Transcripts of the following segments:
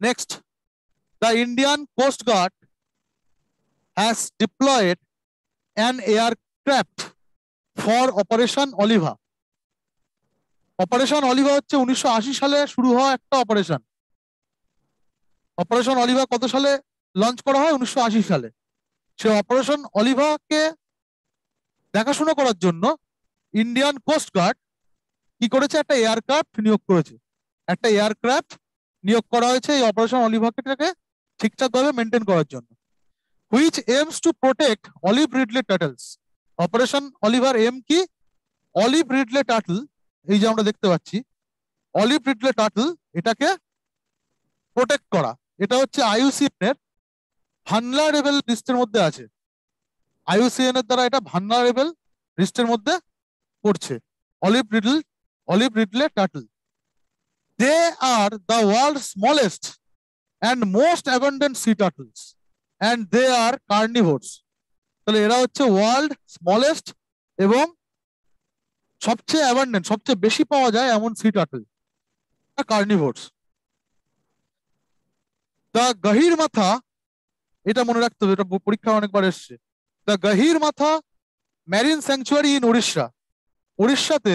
Next, the Indian Coast Guard has deployed an aircraft for Operation Oliva. Operation Oliva হচ্ছে 1980 সালে শুরু হওয়া একটা অপারেশন। অপারেশন অলিভা কত সালে লঞ্চ করা হয়? 1980 সালে। সে অপারেশন অলিভাকে দেখাশোনা করার জন্য ইন্ডিয়ান কোস্ট গার্ড কি করেছে? একটা এয়ারক্রাফট নিয়োগ করেছে। একটা এয়ারক্রাফট নিয়োগ করা হয়েছে এই অপারেশন অলিভাকে ঠিকঠাকভাবে মেনটেন করার জন্য। Which aims to protect olive ridley turtles. Operation Olivia aim কি? অলিভ রিডলে টার্টল, এই যে আমরা দেখতে পাচ্ছি অলিভ রিডলে টার্টল, এটাকে প্রোটেক্ট করা। এটা হচ্ছে আইইউসিএন এর ভালনারেবল লিস্টের মধ্যে আছে। আইইউসিএন এর দ্বারা এটা ভালনারেবল লিস্টের মধ্যে পড়ছে। Olive ridley turtle, they are the world smallest and most abundant sea turtles and they are carnivores. তাহলে এরা হচ্ছে ওয়ার্ল্ড স্মলেস্ট এবং সবচেয়ে অ্যাবান্ডেন্ট, সবচেয়ে বেশি পাওয়া যায় এমন সি টার্টল, কার্নিভোরস। দ্য গহির মাথা, এটা মনে রাখতে হবে, এটা পরীক্ষা অনেকবার এসছে। The Gahirmatha marine sanctuary in Orissa. উড়িষ্যাতে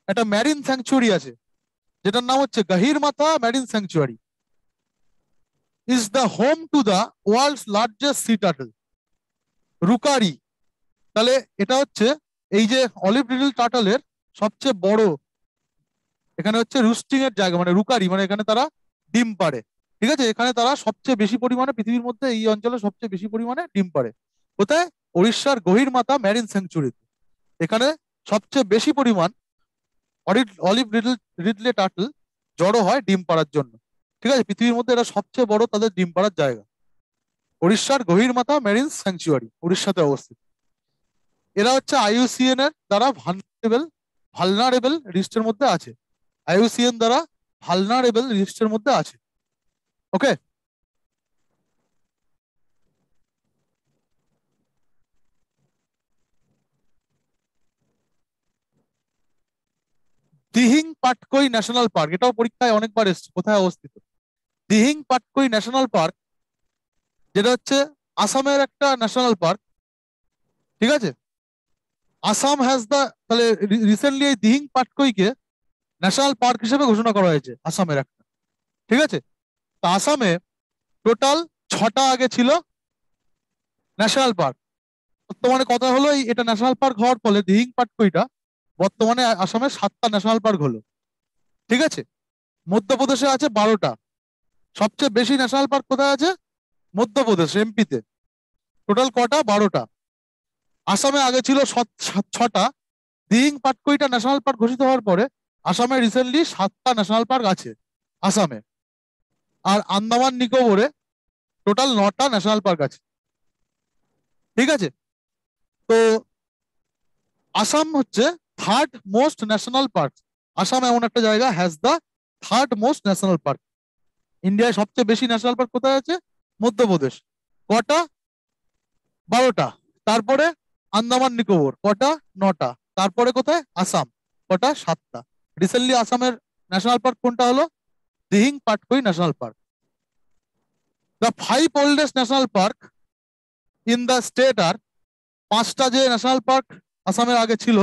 একটা ম্যারিন স্যাংচুয়ারি আছে যেটার নাম হচ্ছে Gahirmatha marine sanctuary. is the home to the world's largest sea turtle, rookery. তাহলে এটা হচ্ছে এই যে অলিভ রিডল টার্টলের সবচেয়ে বড়, এখানে হচ্ছে রুস্টিং এর জায়গা, মানে রুকারি, মানে এখানে তারা ডিম পাড়ে। ঠিক আছে, এখানে তারা সবচেয়ে বেশি পরিমাণে পৃথিবীর মধ্যে এই অঞ্চলে সবচেয়ে বেশি পরিমাণে ডিম পাড়ে। কোথায়? উড়িষ্যার গহির মাথা ম্যারিন স্যাংচুরিতে। এখানে সবচেয়ে বেশি পরিমাণ অলিভ রিডলে টার্টল জড়ো হয় ডিম পাড়ার জন্য। ঠিক আছে, পৃথিবীর মধ্যে এটা সবচেয়ে বড় তাদের ডিম পাড়ার জায়গা। উড়িষ্যার গহির মাথা মেরিন স্যাংচুয়ারি উড়িষ্যাতে অবস্থিত। এরা হচ্ছে আইইউসিএন এর দ্বারা ভালনারেবল লিস্টের মধ্যে আছে। আইইউসিএন দ্বারা ভালনারেবল লিস্টের মধ্যে আছে। ওকে, দিহিং পাটকই ন্যাশনাল পার্ক, এটাও পরীক্ষায় অনেকবার এসছে। কোথায় অবস্থিত? দিহিং পাটকই ন্যাশনাল পার্ক, যেটা হচ্ছে আসামের একটা ন্যাশনাল পার্ক। ঠিক আছে, আসাম হ্যাজ দ্য, তাহলে রিসেন্টলি এই দিহিং পাটকইকে ন্যাশনাল পার্ক হিসেবে ঘোষণা করা হয়েছে আসামের একটা। ঠিক আছে, তো আসামে টোটাল 6টা আগে ছিল ন্যাশনাল পার্ক। বর্তমানে কথা হলো এটা ন্যাশনাল পার্ক হওয়ার ফলে দিহিং পাটকইটা বর্তমানে আসামে 7টা ন্যাশনাল পার্ক হলো। ঠিক আছে, মধ্যপ্রদেশে আছে 12টা। সবচেয়ে বেশি ন্যাশনাল পার্ক কোথায় আছে? মধ্যপ্রদেশ, এমপিতে। টোটাল কটা? 12টা। আসামে আগে ছিল 6টা। দিহিং পাটকইটা ন্যাশনাল পার্ক ঘোষিত হওয়ার পরে আসামে রিসেন্টলি 7টা ন্যাশনাল পার্ক আছে আসামে। আর আন্দামান নিকোবরে টোটাল 9টা ন্যাশনাল পার্ক আছে। ঠিক আছে, তো আসাম হচ্ছে third most national park. Assam এমন একটা জায়গা has the third most national park. ইন্ডিয়ায় সবচেয়ে বেশি ন্যাশনাল পার্ক কোথায় আছে? মধ্যপ্রদেশ। কটা? 12টা। তারপরে আন্দামান নিকোবর কটা? 9টা। তারপরে কোথায়? আসাম কটা? 7টা। রিসেন্টলি আসামের ন্যাশনাল পার্ক কোনটা হলো? Dihing Patkai national park. The 5 oldest national park in the state আর, 5টা যে ন্যাশনাল পার্ক আসামের আগে ছিল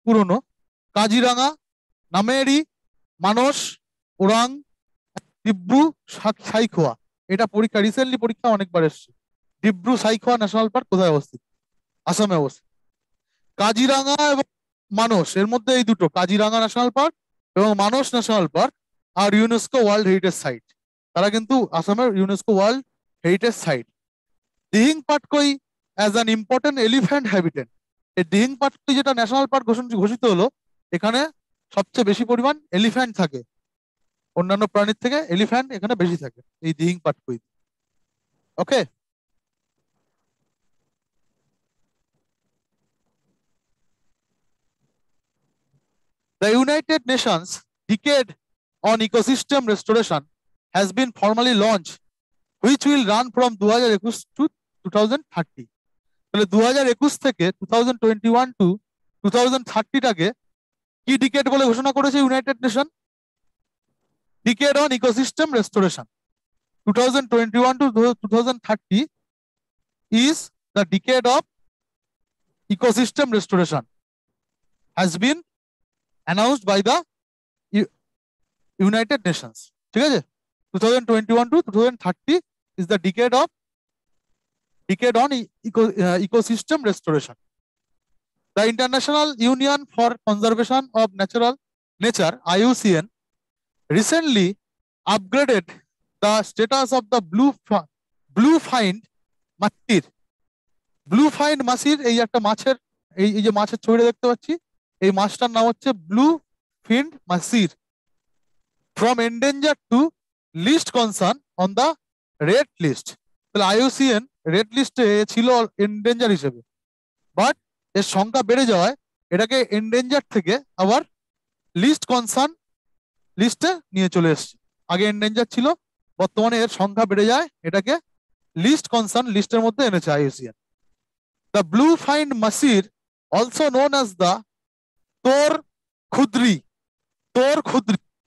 পুরনো: কাজিরাঙ্গা, নামেরি, মানস, ওরাং, ডিব্রু সাইখোয়া। এটা পরীক্ষা রিসেন্টলি পরীক্ষা অনেকবার এসছে। ডিব্রু সাইখোয়া ন্যাশনাল পার্ক কোথায় অবস্থিত? আসামে অবস্থিত। কাজিরাঙ্গা এবং মানস, এর মধ্যে এই দুটো, কাজিরাঙ্গা ন্যাশনাল পার্ক এবং Manas national park are UNESCO world heritage site. তারা কিন্তু আসামের UNESCO world heritage site. Dihing Patkai as an important elephant habitat. এই দিহিং পাটকই যেটা ন্যাশনাল পার্ক ঘোষিত হলো, এখানে সবচেয়ে বেশি পরিমাণ এলিফ্যান্ট থাকে। অন্যান্য প্রাণীর থেকে এলিফ্যান্ট এখানে বেশি থাকে এই দিহিং পাটকই। ওকে, the United Nations Decade on Ecosystem Restoration has been formally launched, which will run from 2021 to 2030. তাহলে 2021 থেকে 2021 টু 2030টাকে কি ডিকেড বলে ঘোষণা করেছে United nation? Decade on ecosystem restoration. 2021 to 2030 is the decade of ecosystem restoration, has been announced by the United Nations. ঠিক আছে, 2021 to 2030 is the decade on ecosystem restoration. The International Union for Conservation of Nature, IUCN, recently upgraded the status of the blue find মাছির। Blue find মাছির এই একটা মাছের এই যে মাছের ছবিটা দেখতে পাচ্ছি, এই মাছটার নাম হচ্ছে ব্লু ফিন্ড মাছির, from endangered to least concern on the red list. তাহলে IUCN রেড লিস্টে ছিল এন্ডেঞ্জার হিসেবে, বাট এর সংখ্যা বেড়ে যাওয়ায় এটাকে এন্ডেঞ্জার থেকে আবার লিস্ট কনসার্ন লিস্টে নিয়ে চলে এসছে। আগে এন্ডেঞ্জার ছিল, বর্তমানে এর সংখ্যা বেড়ে যায়, এটাকে লিস্ট কনসার্ন লিস্টের মধ্যে এনেছে IUCN। The blue find masir, also known as the তোর খুদ্রি,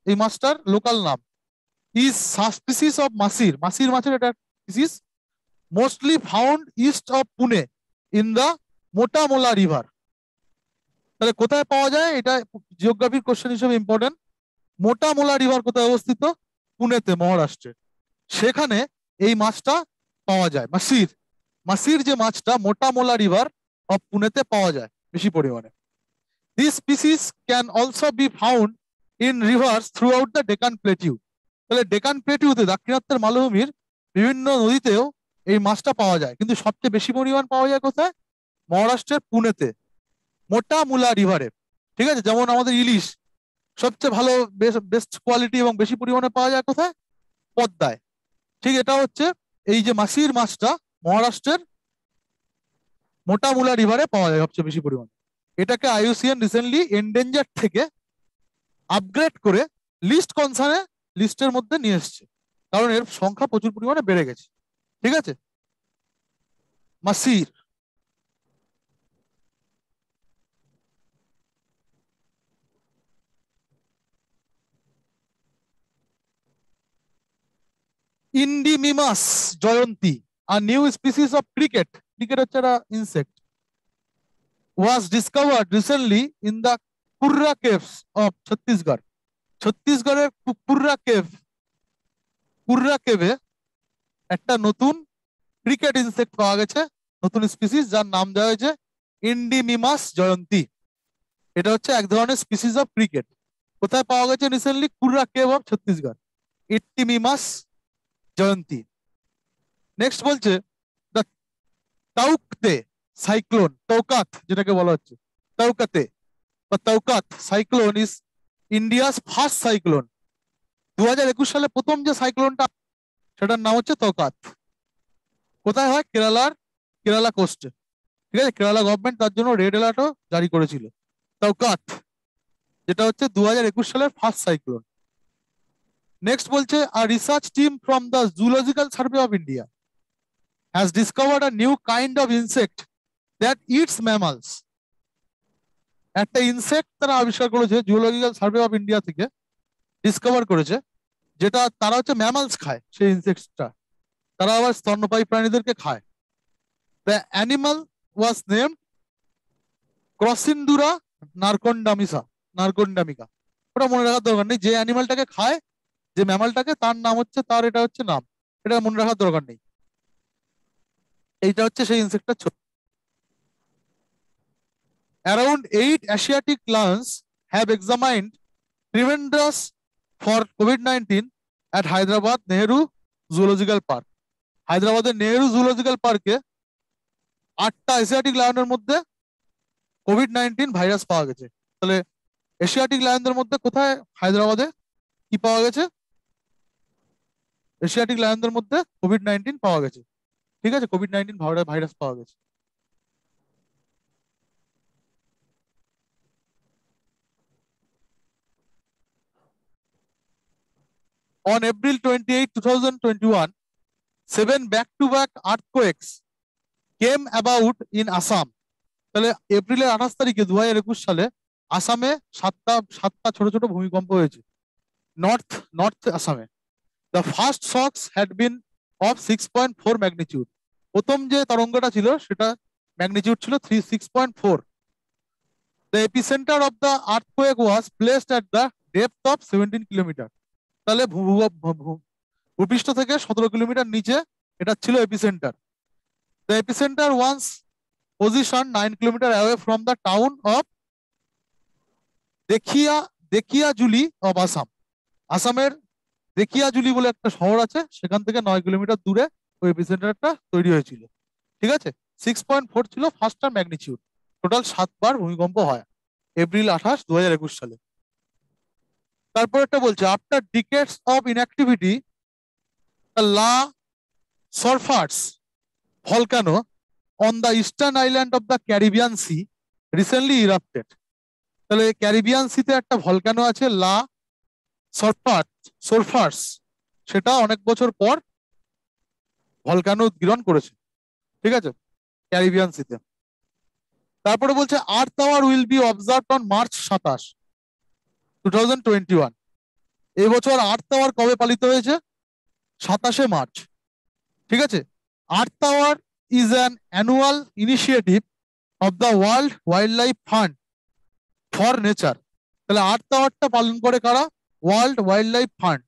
এই মাছটার লোকাল নাম, is subspecies of masir, মাছের এটা species, mostly found east of Pune in the Mutha Mula river. তাহলে কোথায় পাওয়া যায়, এটা জিওগ্রাফির কোশ্চেন হিসেবে ইম্পর্টেন্ট। মোটামোলা রিভার কোথায় অবস্থিত? পুনেতে, মহারাষ্ট্রে। সেখানে এই মাছটা পাওয়া যায়, মাছির যে মাছটা মোটামোলা রিভার অফ পুনেতে পাওয়া যায় বেশি পরিমাণে। This species can also be found in rivers throughout the Deccan plateau. তাহলে ডেকান প্লেটিউতে, দাক্ষিণাত্যের মালভূমির বিভিন্ন নদীতেও এই মাছটা পাওয়া যায়, কিন্তু সবচেয়ে বেশি পরিমাণ পাওয়া যায় কোথায়? মহারাষ্ট্রের পুনেতে, মোটামুলা রিভারে। ঠিক আছে, যেমন আমাদের ইলিশ সবচেয়ে ভালো বেস্ট কোয়ালিটি এবং বেশি পরিমাণে পাওয়া যায় কোথায়? পদ্মায়। ঠিক এটা হচ্ছে এই যে মাছির মাছটা মহারাষ্ট্রের মোটামুলা রিভারে পাওয়া যায় সবচেয়ে বেশি পরিমাণে। এটাকে IUCN রিসেন্টলি এন্ডেঞ্জার থেকে আপগ্রেড করে লিস্ট কনসার্নে লিস্টের মধ্যে নিয়ে এসছে, কারণ এর সংখ্যা প্রচুর পরিমাণে বেড়ে গেছে। ঠিক আছে, মাছির। ইন্ডিমিমাস জয়ন্তী, a new species of cricket হচ্ছে একটা insect, was discovered recently in the Kurra caves of Chhattisgarh. ছত্তিশগড়ের কুর্রা কেভে একটা নতুন ক্রিকেট ইনসেক্ট পাওয়া গেছে, নতুন স্পিসিস, যার নাম দেওয়া হয়েছে ইন্ডিমিমাস জয়ন্তী। এটা হচ্ছে এক ধরনের স্পিসিস অফ ক্রিকেট। কোথায় পাওয়া গেছে recently? Kurra cave of Chhattisgarh, Indimimus jayanti. Next বলছে দ্য তাউকতে সাইক্লোন, তৌকাত যেটাকে বলা হচ্ছে, তৌকাতে বা Tauktae cyclone is India's first cyclone. 2021 সালে প্রথম যে সাইক্লোনটা, সেটার নাম হচ্ছে তৌকাত। কোথায় হয়? কেরালা কোস্টে। ঠিক আছে, কেরালা গভর্নমেন্ট তার জন্য রেড অ্যালার্টও জারি করেছিল। তৌকাত যেটা হচ্ছে 2021 সালের ফার্স্ট সাইক্লোন। নেক্সট বলছে a research team from the Zoological Survey of India has discovered a new kind of insect that eats mammals. একটা ইনসেক্ট তারা আবিষ্কার করেছে, জুলজিক্যাল সার্ভে অফ ইন্ডিয়া থেকে ডিসকভার করেছে, যেটা তারা হচ্ছে ম্যামালস খায়। সেই ইনসেক্টটা তারা আবার স্তন্যপায়ী প্রাণীদেরকে খায়। The animal was named Crocidura narcondamica. ওটা মনে রাখার দরকার নেই, যে অ্যানিমালটাকে খায়, যে ম্যামালটাকে, তার নাম হচ্ছে, তার এটা হচ্ছে নাম, এটা মনে রাখার দরকার নেই। এইটা হচ্ছে সেই ইনসেক্টটা। Around 8 Asiatic lions have examined tremendous for COVID-19 at Hyderabad Nehru Zoological Park. হায়দ্রাবাদের নেহেরু জুলজিক্যাল পার্কে 8টা এশিয়াটিক লায়নের মধ্যে COVID-19 ভাইরাস পাওয়া গেছে। তাহলে এশিয়াটিক লায়নদের মধ্যে কোথায়? হায়দ্রাবাদে কি পাওয়া গেছে? এশিয়াটিক লায়নদের মধ্যে COVID-19 পাওয়া গেছে। ঠিক আছে, COVID-19 ভাইরাস পাওয়া গেছে। On April 28, 2021, 7 back-to-back earthquakes came about in Assam. তাহলে এপ্রিলের 28 তারিখে 2021 সালে আসামে সাতটা ছোট ছোট ভূমিকম্প হয়েছে, নর্থ আসামে। The first shocks had been of 6.4 magnitude. প্রথম যে তরঙ্গটা ছিল সেটা ম্যাগনিটিউড ছিল 6.4। The epicentre of the earthquake was placed at the depth of 17 kilometre. তাহলে ভূপৃষ্ঠ থেকে 17 কিলোমিটার নিচে এটা ছিল epicentre. The epicentre once position 9 kilometre away from the town of Dhekiajuli of Assam. আসামের দেখিয়াজুলি বলে একটা শহর আছে, সেখান থেকে 9 কিলোমিটার দূরে ওই এপিসেন্টারটা তৈরি হয়েছিল। ঠিক আছে, 6.4 ছিল ফার্স্টার ম্যাগনিটিউড। টোটাল 7 বার ভূমিকম্প হয় এপ্রিল 28, 2021 সালে। তারপর একটা বলছে, after decades of inactivity the La Soufriere volcano on the eastern island of the Caribbean sea recently erupted. তাহলে ক্যারিবিয়ান সিতে একটা ভলকানো আছে লা সরফার্স, সেটা অনেক বছর পর ভলকানো উদ্গীরণ করেছে। ঠিক আছে, ক্যারিবিয়ান সিতে। তারপরে বলছে Earth Hour will be observed on March 27, 2021। এবছর আর্থ আওয়ার কবে পালিত হয়েছে? 27শে মার্চ। ঠিক আছে, Earth Hour is an annual initiative of the World wild life Fund for Nature. তাহলে আর্থ আওয়ারটা পালন করে কারা? ওয়ার্ল্ড ওয়াইল্ড লাইফ ফান্ড,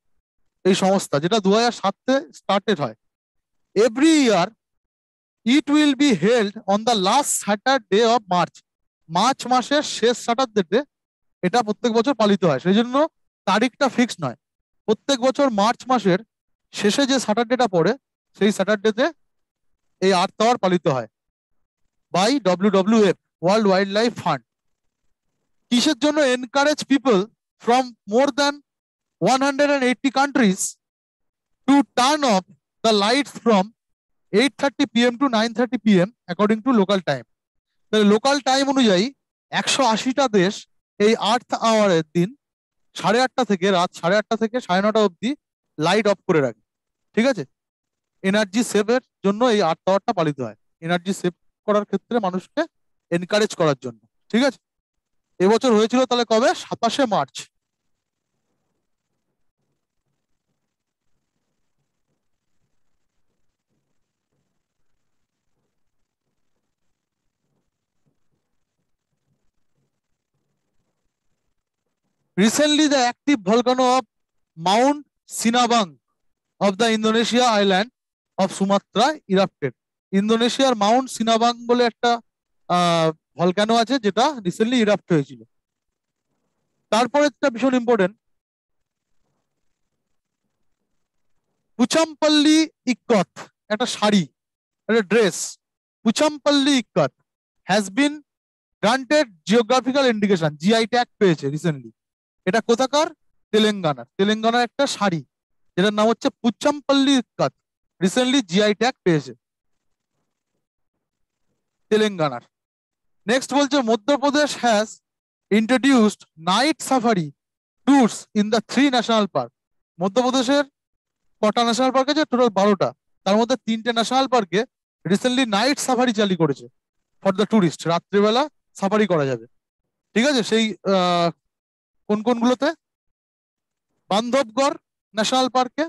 এই সংস্থা, যেটা 2007-এ স্টার্টেড হয়। Every year it will be held on the last Saturday of March. March মাসের শেষ স্যাটারডেতে এটা প্রত্যেক বছর পালিত হয়। সেই জন্য তারিখটা ফিক্স নয়, প্রত্যেক বছর মার্চ মাসের শেষে যে স্যাটারডেটা পড়ে সেই স্যাটারডেতে এই আর্থ আওয়ার পালিত হয় by WWF, world wild life fund. কিসের জন্য? Encourage people from more than 180 countries to turn off the lights from 8:30 PM to 9:30 PM according to local time. তাহলে লোকাল টাইম অনুযায়ী 180টা দেশ এই আর্থ আওয়ারের দিন 8:30 থেকে রাত 8:30 থেকে 9:30 অবধি লাইট অফ করে রাখে। ঠিক আছে, এনার্জি সেভের জন্য এই আর্থ আওয়ারটা পালিত হয়, এনার্জি সেভ করার ক্ষেত্রে মানুষকে এনকারেজ করার জন্য। ঠিক আছে, এবছর হয়েছিল তাহলে কবে? 27শে March. Recently, the active volcano of Mount Sinabang of the Indonesia island of Sumatra erupted. ইন্দোনেশিয়ার মাউন্ট সিনাবাং বলে একটা ভলকানো আছে যেটা রিসেন্টলি ইরাপ্ট হয়েছিল। তারপরে একটা ভীষণ ইম্পর্টেন্ট, পুচামপল্লী ইক্কত, একটা শাড়ি, একটা dress, Pochampally ikat has been granted geographical indication, GI tag পেয়েছে রিসেন্টলি। এটা কোথাকার? তেলেঙ্গানার একটা শাড়ি যেটার নাম হচ্ছে Pochampally ikat, recently GI tag পেয়েছে তেলেঙ্গানার। নেক্সট বলছে Madhya Pradesh has introduced night safari tours in the 3 national park. মধ্যপ্রদেশের কটা ন্যাশনাল পার্ক আছে? টোটাল 12টা, তার মধ্যে 3টে ন্যাশনাল পার্কে রিসেন্টলি নাইট সাফারি চালু করেছে ফর দ্য টুরিস্ট, রাত্রিবেলা সাফারি করা যাবে। ঠিক আছে, সেই কোন কোনগুলোতে? বান্ধবগড় ন্যাশনাল পার্কে,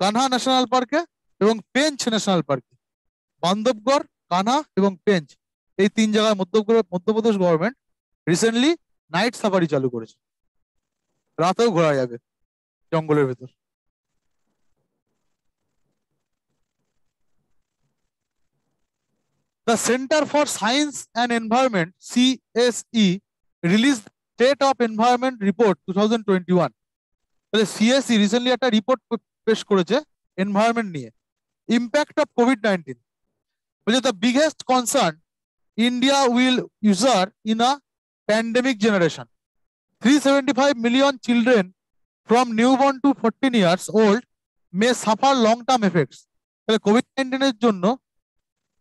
কানহা ন্যাশনাল পার্কে এবং পেঞ্চ ন্যাশনাল পার্কে। বান্ধবগড়, কানহা এবং পেঞ্চ, এই 3 জায়গায় Madhya Pradesh government recently night safari চালু করেছে, রাতেও ঘোরা যাবে জঙ্গলের ভেতর। The Center for Science and Environment, CSE, released State of Environment Report 2021. তাহলে CSE রিসেন্টলি একটা রিপোর্ট পেশ করেছে এনভায়রনমেন্ট নিয়ে। ইম্প্যাক্ট অফ COVID-19, বলছে the biggest concern India will user in a pandemic generation. 375 million children from newborn to 14 years old may suffer long term effects. তাহলে COVID-19 এর জন্য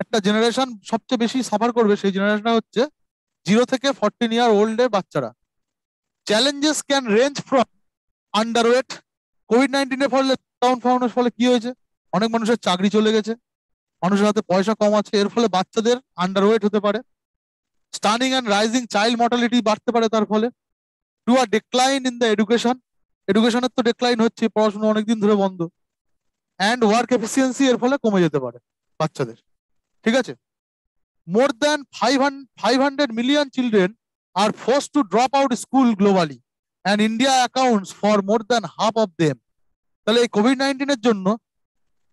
একটা জেনারেশন সবচেয়ে বেশি সাফার করবে, সেই জেনারেশন হচ্ছে 0 থেকে 14 ইয়ার ওল্ড এর বাচ্চারা। Challenges can range from underweight. COVID-19 এর ফলে লকডাউন ফাউনের ফলে কি হয়েছে? অনেক মানুষের চাকরি চলে গেছে, মানুষের হাতে পয়সা কম আছে, এর ফলে বাচ্চাদের আন্ডারওয়েট হতে পারে। Stunning and rising child mortality বাড়তে পারে তার ফলে। To a decline in the education, এডুকেশনের তো ডিক্লাইন হচ্ছে, পড়াশোনা অনেকদিন ধরে বন্ধ, অ্যান্ড ওয়ার্ক এফিসিয়েন্সি এর ফলে কমে যেতে পারে বাচ্চাদের। ঠিক আছে, more than 500 million children are forced to drop out school globally and India accounts for more than half of them. তাহলে এই কোভিড-19 এর জন্য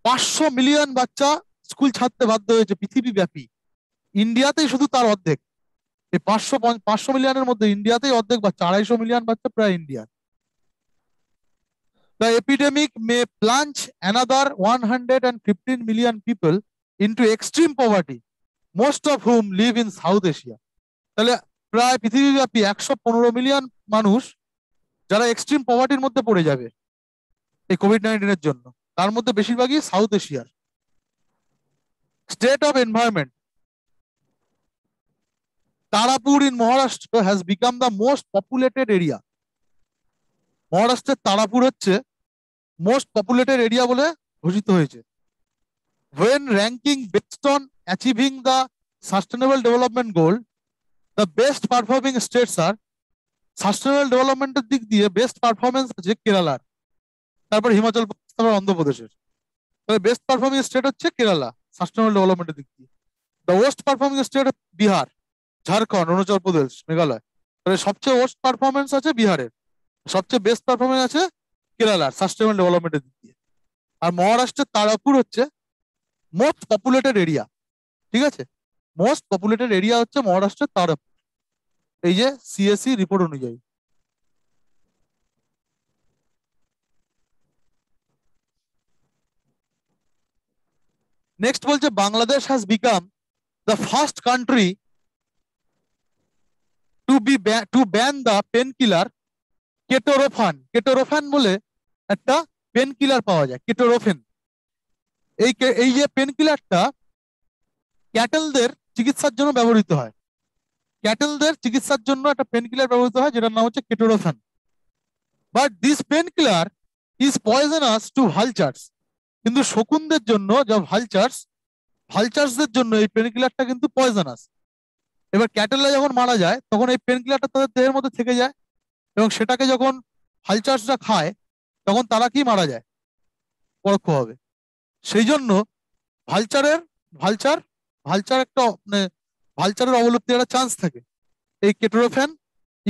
500 মিলিয়ন বাচ্চা স্কুল ছাড়তে বাধ্য হয়েছে পৃথিবী ব্যাপী। ইন্ডিয়াতেই শুধু তার অর্ধেক। এই 500 মিলিয়নের মধ্যে ইন্ডিয়াতেই অর্ধেক বাচ্চা, 250 মিলিয়ন বাচ্চা প্রায় India. The epidemic may plunge another 115 million people into extreme poverty, most of whom live in South Asia. তাহলে প্রায় পৃথিবীব্যাপী 115 মিলিয়ন মানুষ যারা এক্সট্রিম পভার্টির মধ্যে পড়ে যাবে এই কোভিড-19 এর জন্য, তার মধ্যে বেশিরভাগই সাউথ এশিয়ার। State of environment, Tarapur in Maharashtra has become the most populated area. মহারাষ্ট্রের তারাপুর হচ্ছে মোস্ট পপুলেটেড এরিয়া বলে ঘোষিত হয়েছে। When ranking based on achieving the sustainable development goal, the best performing states are, sustainable ডেভেলপমেন্টের দিক দিয়ে বেস্ট পারফরমেন্স আছে কেরালার, তারপর হিমাচল প্রদেশ, তারপর অন্ধ্রপ্রদেশের। তবে বেস্ট পারফর্মিং স্টেট হচ্ছে কেরালা সাস্টেনেবল ডেভেলপমেন্টের দিক দিয়ে। The worst performing state Bihar, Jharkhand, Arunachal Pradesh, Meghalaya. তবে সবচেয়ে ওয়েস্ট পারফরমেন্স আছে বিহারের, সবচেয়ে বেস্ট পারফরমেন্স আছে কেরালার সাস্টেনেবল ডেভেলপমেন্টের দিক দিয়ে। আর মহারাষ্ট্রের তারাপুর হচ্ছে মোস্ট পপুলেটেড এরিয়া। ঠিক আছে, মোস্ট পপুলেটেড এরিয়া হচ্ছে মহারাষ্ট্রের তারাপুর, এই যে সিএসসি রিপোর্ট অনুযায়ী। নেক্সট বলছে Bangladesh has become the first country to ban the pain killer ketoprofen. Ketoprofen বলে একটা পেন কিলার পাওয়া যায়, কেটোরোফেন। এই যে পেন কিলারটা ক্যাটেলদের চিকিৎসার জন্য ব্যবহৃত হয়। ক্যাটেলদের চিকিৎসার জন্য একটা পেন কিলার ব্যবহৃত হয় যেটার নাম হচ্ছে ketoprofen. But this pain killer is poisonous to vultures. কিন্তু শকুনদের জন্য, যা ভালচার্সদের জন্য এই পেন কিলারটা কিন্তু পয়জনাস। এবার ক্যাটেলরা যখন মারা যায় তখন এই পেন কিলারটা তাদের দেহের মধ্যে থেকে যায় এবং সেটাকে যখন ভালচার্সরা খায় তখন তারা কি মারা যায় পরোক্ষভাবে। সেই জন্য ভালচার একটা মানে ভালচারের অবলুপ্তির একটা চান্স থাকে এই কেটোরোফেন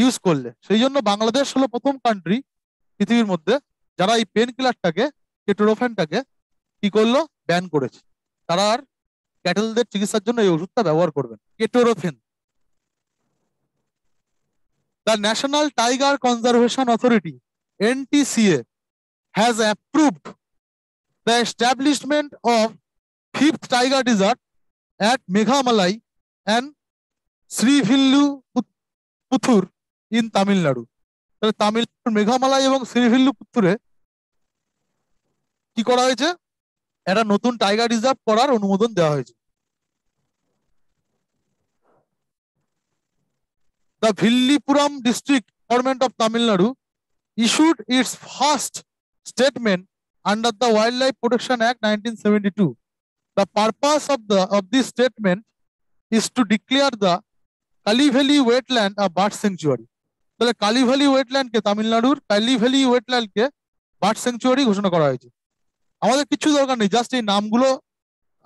ইউজ করলে। সেই জন্য বাংলাদেশ হলো প্রথম কান্ট্রি পৃথিবীর মধ্যে যারা এই পেন কিলারটাকে, কেটোরোফেনটাকে কি করলো, ব্যান করেছে। তারা আর ক্যাটেলদের চিকিৎসার জন্য এই ওষুধটা ব্যবহার করবেন, কেটোরোফেন। The National Tiger Conservation Authority (NTCA) has approved the establishment of fifth tiger reserve at Meghamalai and Srivilluputhur in Tamil Nadu. তামিলনাড়ুর মেঘামালাই এবং শ্রীভিল্লুপুত্তুরে কি করা হয়েছে, একটা নতুন টাইগার রিজার্ভ করার অনুমোদন দেওয়া হয়েছে। The Villipuram district government of Tamil Nadu issued its first statement under the Wildlife Protection Act 1972. The purpose of this statement is to declare the Kali Valley wetland a bird sanctuary. তাহলে কালি valley ওয়েটল্যান্ডকে, তামিলনাড়ুর কালি valley ওয়েটল্যান্ডকে bird sanctuary ঘোষণা করা হয়েছে। আমাদের কিছু দরকার নেই, just এই নামগুলো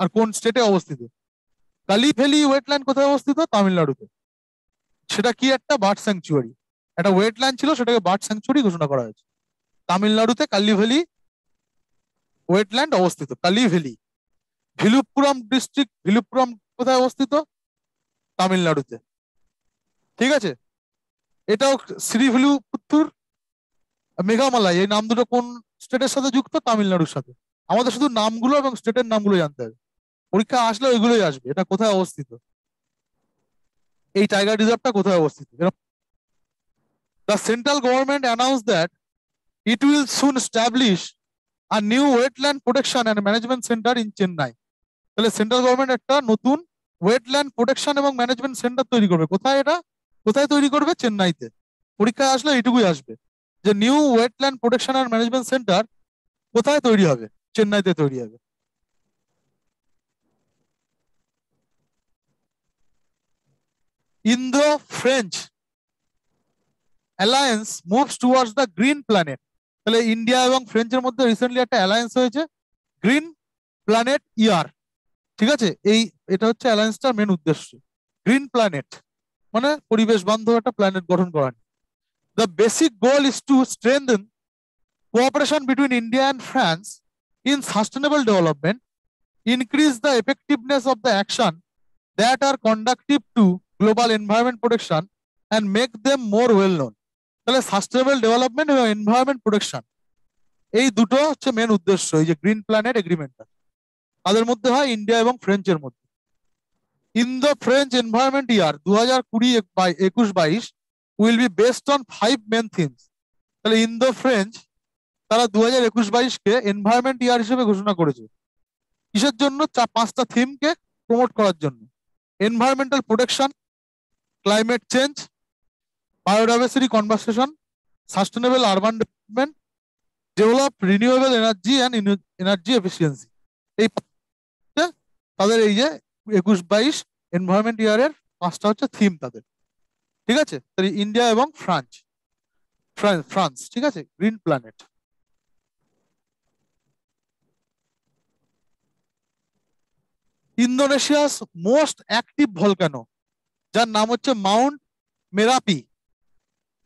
আর কোন স্টেটে অবস্থিত। কালি ভ্যালি ওয়েটল্যান্ড কোথায় অবস্থিত, তামিলনাড়ুতে। সেটা কি, একটা বার্ড স্যাংচুয়ারি, একটা ওয়েটল্যান্ড ছিল, সেটাকে বার্ড স্যাংচুয়ারি ঘোষণা করা হয়েছে। তামিলনাড়ুতে কালি ভ্যালি ওয়েটল্যান্ড অবস্থিত, কালি ভ্যালি। ভিলুপুরাম ডিস্ট্রিক্ট, ভিলুপুরাম কোথায় অবস্থিত, তামিলনাড়ুতে। ঠিক আছে, এটাও শ্রীভিল্লুপুত্তুর, মেঘামালাই, এই নাম দুটো কোন স্টেটের সাথে যুক্ত, তামিলনাড়ুর সাথে। আমাদের শুধু নামগুলো এবং স্টেটের নামগুলো জানতে হবে, পরীক্ষা আসলে ওইগুলোই আসবে। এটা কোথায় অবস্থিত, এই টাইগার রিজার্ভটা কোথায় অবস্থিত। The central government announced that it will soon establish a new wetland protection and management center in Chennai. তাহলে সেন্ট্রাল গভর্নমেন্ট একটা নতুন ওয়েটল্যান্ড প্রোটেকশন এবং ম্যানেজমেন্ট সেন্টার তৈরি করবে। কোথায় এটা, কোথায় তৈরি করবে, চেন্নাইতে। পরীক্ষায় আসলে এইটুকুই আসবে যে new wetland protection and management centre কোথায় তৈরি হবে, চেন্নাইতে তৈরি হবে। Indo-French alliance moves towards the green planet. তাহলে ইন্ডিয়া এবং ফ্রেঞ্চের মধ্যে রিসেন্টলি একটা অ্যালায়েন্স হয়েছে গ্রিন প্ল্যানেট ইয়ার, ঠিক আছে? এটা হচ্ছে অ্যালায়েন্সটার মেন উদ্দেশ্য। গ্রিন প্ল্যানেট মানে পরিবেশ বান্ধব একটা প্ল্যানেট গঠন করা। The basic goal is to strengthen cooperation between India and France in sustainable development, increase the effectiveness of the action that are conducive to global environment protection, and make them more well known. তাহলে sustainable development এবং environment protection এই দুটো হচ্ছে main উদ্দেশ্য এই যে green planet এগ্রিমেন্টটা। তাদের মধ্যে হয় ইন্ডিয়া এবং ফ্রেঞ্চের মধ্যে। In the French environment year 2020-21-22 will be based on 5 main themes. তাহলে ইন দ্য ফ্রেঞ্চ তারা 2021-22-কে এনভায়রনমেন্ট ইয়ার হিসেবে ঘোষণা করেছে। কিসের জন্য? 5টা থিমকে প্রমোট করার জন্য। Environmental protection, climate change, biodiversity conservation, sustainable urban development, develop renewable energy and energy efficiency. এই তাদের এই যে 21-22 এনভায়রনমেন্ট ইয়ারের 5টা হচ্ছে থিম তাদের, ঠিক আছে? তাহলে ইন্ডিয়া এবং ফ্রান্স, ঠিক আছে? Green planet. Indonesia's most active volcano, যার নাম হচ্ছে মাউন্ট মেরাপি,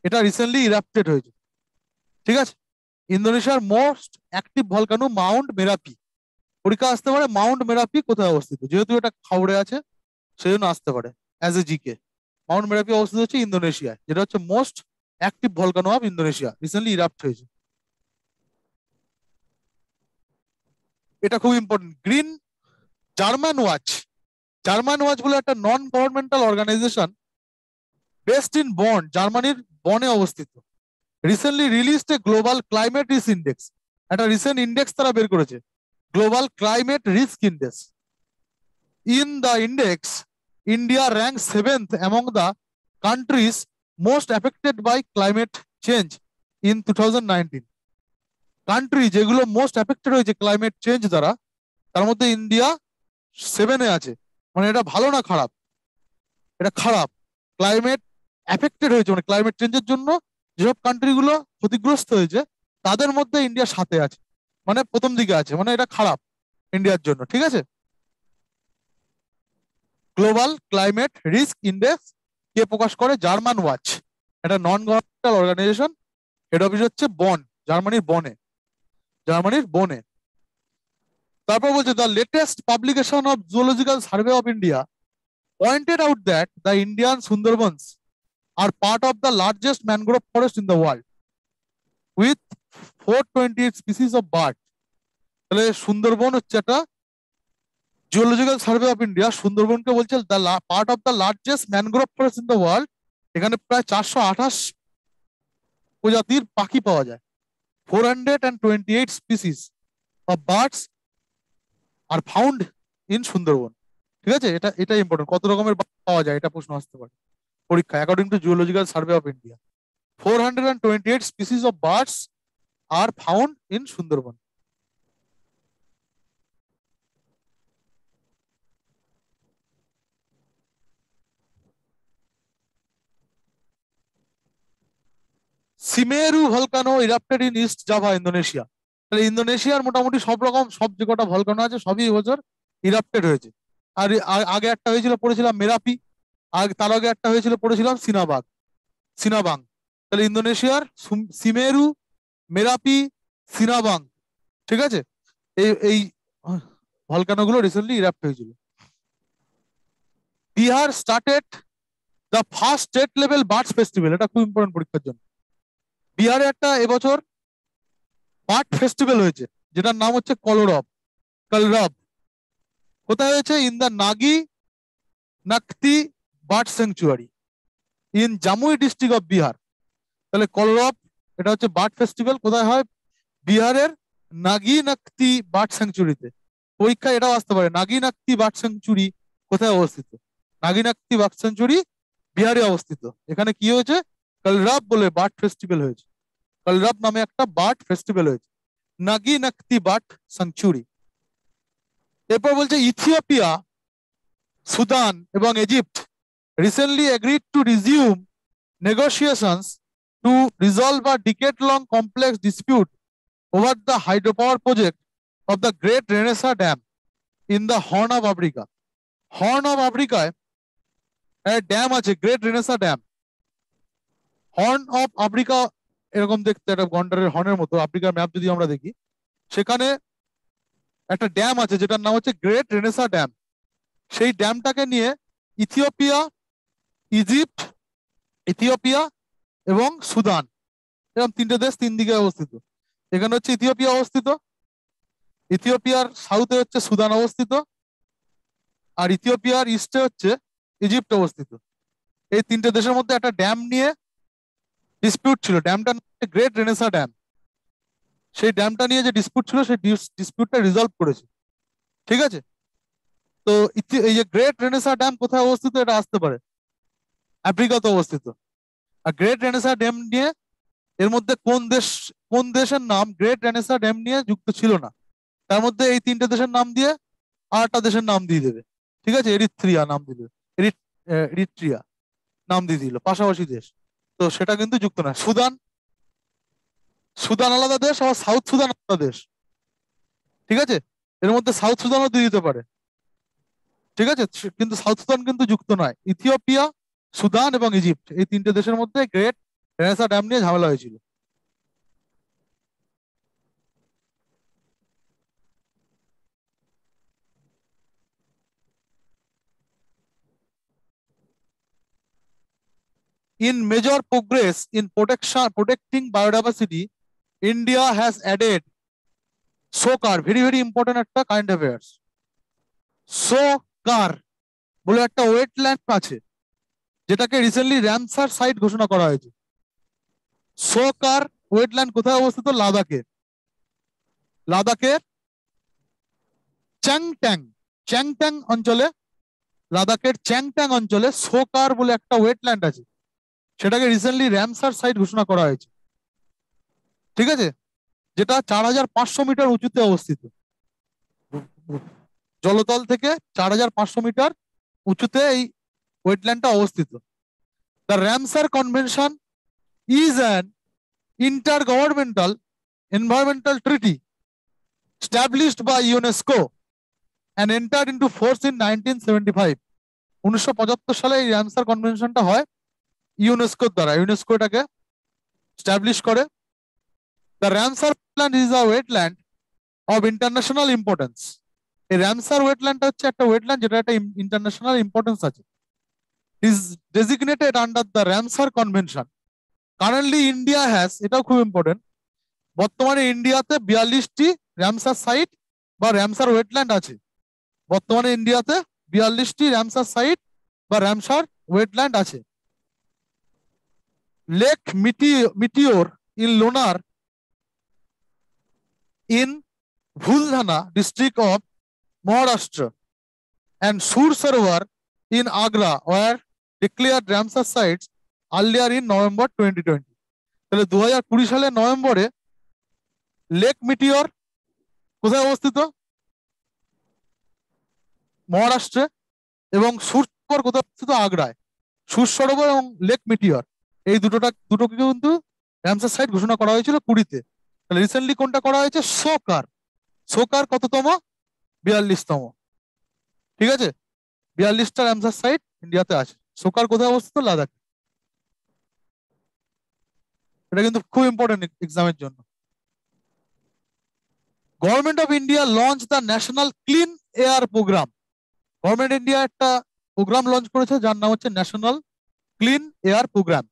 এটা রিসেন্টলি ইরাপ্টেড হয়েছে, ঠিক আছে? ইন্দোনেশিয়ার মোস্ট অ্যাক্টিভ ভলকানো মাউন্ট মেরাপি। পরীক্ষা আসতে পারে মাউন্ট মেরাপি কোথায় অবস্থিত, যেহেতু এটা খবরে আছে সেই জন্য আসতে পারে as a GK. Mount Merapi অবস্থিত হচ্ছে ইন্দোনেশিয়ায়, যেটা হচ্ছে most active volcano of Indonesia, recently erupt হয়েছে। এটা খুব ইম্পর্টেন্ট। গ্রিন জার্মান ওয়াচ বলে একটা non governmental organisation based in Bonn, জার্মানির বনে অবস্থিত, recently released a global climate risk index. একটা রিসেন্ট ইন্ডেক্স তারা বের করেছে, global climate risk index. In the index India rank 7th among the countries most affected by climate change in 2019। Country যেগুলো most affected হয়েছে climate change দ্বারা, তার মধ্যে India 7-এ আছে। মানে এটা ভালো না খারাপ? এটা খারাপ। ক্লাইমেট এফেক্টেড হয়েছে মানে ক্লাইমেট চেঞ্জের জন্য যেসব কান্ট্রিগুলো ক্ষতিগ্রস্ত হয়েছে তাদের মধ্যে ইন্ডিয়া 7-এ আছে, মানে প্রথম দিকে আছে, মানে এটা খারাপ ইন্ডিয়ার জন্য, ঠিক আছে? গ্লোবাল ক্লাইমেট রিস্ক ইন্ডেক্স কে প্রকাশ করে? জার্মান ওয়াচ, এটা non governmental organization, head office হচ্ছে বন, জার্মানির বনে। তারপর বলছে the latest publication of zoological survey of India pointed out that the Indian Sundarbans are part of the largest mangrove forest in the world with 428 species of bird। তাহলে সুন্দরবন হচ্ছে একটা geological Survey of India সুন্দরবনকে বলছে part of the largest mangrove forest in the world. এখানে প্রায় 428 প্রজাতির পাখি পাওয়া যায়। 428 species of birds are found in Sundarban, ঠিক আছে? এটা ইম্পর্টেন্ট, কত রকমের পাওয়া যায় এটা প্রশ্ন আসতে পারে পরীক্ষা। According to Geological Survey of India 428 species of birds are found in Sundarban. Semeru volcano erupted in East Java, Indonesia. তাহলে ইন্দোনেশিয়ার মোটামুটি সব যে কটা ভলকানো আছে সবই এবছর ইরাপ্টেড হয়েছে। আর আগে একটা হয়েছিল পড়েছিলাম মেরাপি, তার আগে একটা হয়েছিল পড়েছিলাম সিনাবাং। তাহলে ইন্দোনেশিয়ার সিমেরু, মেরাপি, সিনাবাং, ঠিক আছে? এই ভলকানো গুলো রিসেন্টলি ইরাপ্ট হয়েছিল। Bihar started the first state level birds festival, এটা খুব ইম্পর্টেন্ট পরীক্ষার জন্য। বিহারে একটা এবছর বার্ড ফেস্টিভ্যাল হয়েছে যেটার নাম হচ্ছে কলরব। কোথায় হয়েছে? In the Nakti bird sanctuary in Jamui district of Bihar. তাহলে কলরব এটা হচ্ছে বার্ড ফেস্টিভ্যাল, কোথায় হয়? বিহারের নাকতি বার্ড স্যাংচুরিতে। পরীক্ষা এটাও আসতে পারে, নাকতি বার্ড স্যাংচুরি কোথায় অবস্থিত? নাকতি বার্ড স্যাংচুরি বিহারে অবস্থিত। এখানে কি হয়েছে? কলরব বলে বার্ড ফেস্টিভ্যাল হয়েছে। কলরব নামে একটা বার্ড ফেস্টিভ্যাল হয়েছে, নাকতি বার্ড স্যাংচুরি। এরপর বলছে ইথিওপিয়া, সুদান এবং Egypt recently agreed two resume negotiations to resolve a decade-long complex dispute over the hydropower project of the Great Renaissance Dam in the Horn of Africa. Horn of Africa dam আছে, Great Renaissance Dam. Horn of Africa এরকম দেখতে, একটা গন্ডারের হর্নের মতো আফ্রিকার map যদি আমরা দেখি, সেখানে একটা ড্যাম আছে যেটার নাম হচ্ছে গ্রেট রেনেসা ড্যাম। সেই ড্যামটাকে নিয়ে ইথিওপিয়া, ইজিপ্ট, ইথিওপিয়া এবং সুদান, এরকম তিনটে দেশ তিন দিকে অবস্থিত। এখানে হচ্ছে ইথিওপিয়া অবস্থিত, ইথিওপিয়ার সাউথে হচ্ছে সুদান অবস্থিত, আর ইথিওপিয়ার ইস্টে হচ্ছে ইজিপ্ট অবস্থিত। এই তিনটে দেশের মধ্যে একটা ড্যাম নিয়ে ডিসপিউট ছিল, ড্যামটা গ্রেট রেনেসা ড্যাম। সেই ড্যামটা নিয়ে যে ডিসপিউট ছিল সেই ডিসপিউটটা রিজলভ করেছে, ঠিক আছে। তো এই যে গ্রেট রেনেসা ড্যাম কোথায় অবস্থিত, এটা আসতে পারে আফ্রিকাতে অবস্থিত। আর গ্রেট রেনেসা ড্যাম নিয়ে এর মধ্যে কোন দেশের নাম গ্রেট রেনেসা ড্যাম নিয়ে যুক্ত ছিল না, তার মধ্যে এই তিনটে দেশের নাম দিয়ে আর একটা দেশের নাম দিয়ে দেবে, ঠিক আছে। এরিথ্রিয়া নাম দিল, এরিট্রিয়া নাম দিয়ে দিল, পাশাপাশি দেশ। তো সেটা কিন্তু যুক্ত না। সুদান, সুদান আলাদা দেশ, আবার সাউথ সুদান আলাদা দেশ, ঠিক আছে। এর মধ্যে সাউথ সুদানও দিয়ে দিতে পারে, ঠিক আছে, কিন্তু সাউথ সুদান কিন্তু যুক্ত নয়। ইথিওপিয়া, সুদান এবং ইজিপ্ট, এই তিনটে দেশের মধ্যে গ্রেট রেনেসা ড্যাম নিয়ে ঝামেলা হয়েছিল। In major progress in protecting biodiversity, India has added SOCAR, very important একটা কারেন্ট অ্যাফেয়ার্স। SOCAR বলে একটা ওয়েটল্যান্ড আছে যেটাকে রিসেন্টলি রামসার সাইট ঘোষণা করা হয়েছে। SOCAR ওয়েটল্যান্ড কোথায় অবস্থিত? লাদাখে, লাদাখের চ্যাংট্যাং অঞ্চলে, লাদাখের চ্যাংট্যাং অঞ্চলে SOCAR বলে একটা ওয়েটল্যান্ড আছে, সেটাকে রিসেন্টলি রামসার সাইট ঘোষণা করা হয়েছে, ঠিক আছে, যেটা 4500 মিটার উঁচুতে অবস্থিত। জলতল থেকে 4500 মিটার উঁচুতে এই ওয়েটল্যান্ডটা অবস্থিত। The Ramsar convention is an ইন্টারগভর্নমেন্টাল environmental treaty established by UNESCO and entered into force in 1975. 1975 সালে এই রামসার কনভেনশনটা হয় ইউনেস্কোর দ্বারা, ইউনেস্কো এটাকে স্ট্যাবলিশ করে। The Ramsar wetland is a wetland of international importance. এই রামসার ওয়েটল্যান্ডটা হচ্ছে একটা ওয়েটল্যান্ড যেটা একটা ইন্টারন্যাশনাল ইম্পর্টেন্স আছে। Is designated under the Ramsar convention. Currently India has, এটাও খুব ইম্পর্টেন্ট, বর্তমানে ইন্ডিয়াতে 42টি রামসার সাইট বা রামসার ওয়েটল্যান্ড আছে। বর্তমানে ইন্ডিয়াতে 42টি রামসার সাইট বা রামসার ওয়েটল্যান্ড আছে। Lake meteor in Lonar in Buldhana district of Maharashtra and Sur Sarovar in Agra were declared Ramsar sites earlier in November 2020. তাহলে 2020 সালের নভেম্বরে লেক মিটিওর কোথায় অবস্থিত? মহারাষ্ট্রে। এবং সুর সরোবর কোথায় অবস্থিত? আগ্রায়। সুর সরোবর এবং লেক মিটিওর এই দুটোকে কিন্তু রামসার সাইট ঘোষণা করা হয়েছিল 20-তে। তাহলে রিসেন্টলি কোনটা করা হয়েছে? সোকার। সোকার কততম? 42তম, ঠিক আছে। 42টা রামসার সাইট ইন্ডিয়াতে আছে। সোকার কোথায় অবস্থিত? লাদাখ। এটা কিন্তু খুব ইম্পর্টেন্ট এক্সামের জন্য। Government of India launch the national clean air program. Government India একটা প্রোগ্রাম লঞ্চ করেছে যার নাম হচ্ছে national clean air program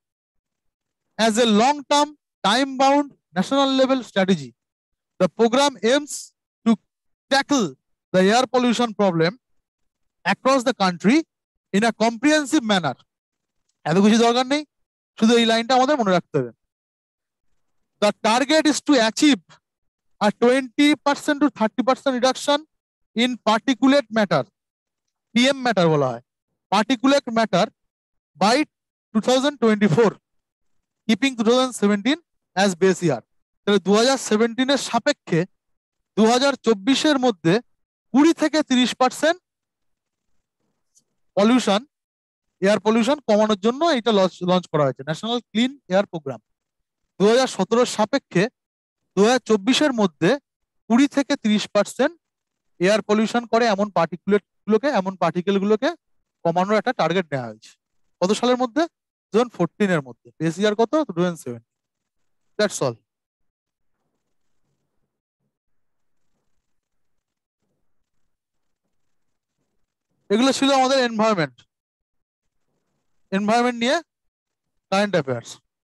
as a long term time bound national level strategy. The program aims to tackle the air pollution problem across the country in a comprehensive manner. এত কিছু দরকার নেই, শুধু এই লাইনটা আমাদের মনে রাখতে হবে। The target is to achieve a 20% to 30% reduction in particulate matter, PM matter বলা হয়, particulate matter by 2024, keeping 2017 as base year. তাহলে 2017-এর সাপেক্ষে 2024-এর মধ্যে 20 থেকে 30% পলিউশন, এয়ার পলিউশন কমানোর জন্য এটা লঞ্চ করা হয়েছে, ন্যাশনাল ক্লিন এয়ার প্রোগ্রাম। 2017-এর সাপেক্ষে 2024-এর মধ্যে 20 থেকে 30% এয়ার পলিউশন করে এমন পার্টিকেল গুলোকে কমানোর একটা টার্গেট নেওয়া হয়েছে। কত সালের মধ্যে? 2014 মধ্যে। বেস ইয়ার কত? 2007। That's all. এগুলো ছিল আমাদের এনভায়রনমেন্ট নিয়ে কারেন্ট অ্যাফেয়ার্স।